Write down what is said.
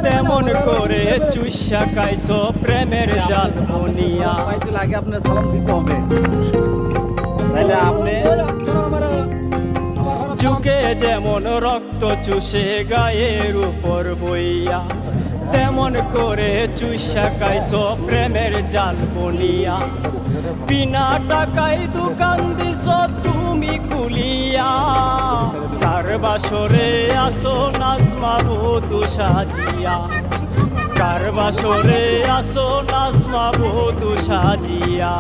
তেমন করে চুষা খাইছো প্রেমের জাল বনিয়া। আগে আপনার সালাম দিতে হবে, তাহলে আপনি যুগে যেমন রক্ত চুষে গায়ের উপর বইয়া, তেমন করে চুষা খাইছো প্রেমের জাল বনিয়া। বিনা টাকায় দোকান দিছ তুমি কুলিয়া, কার বাসরে আসো নাজমা বধূ সাজিয়া, কার বাসরে আসো নাজমা বধূ সাজিয়া।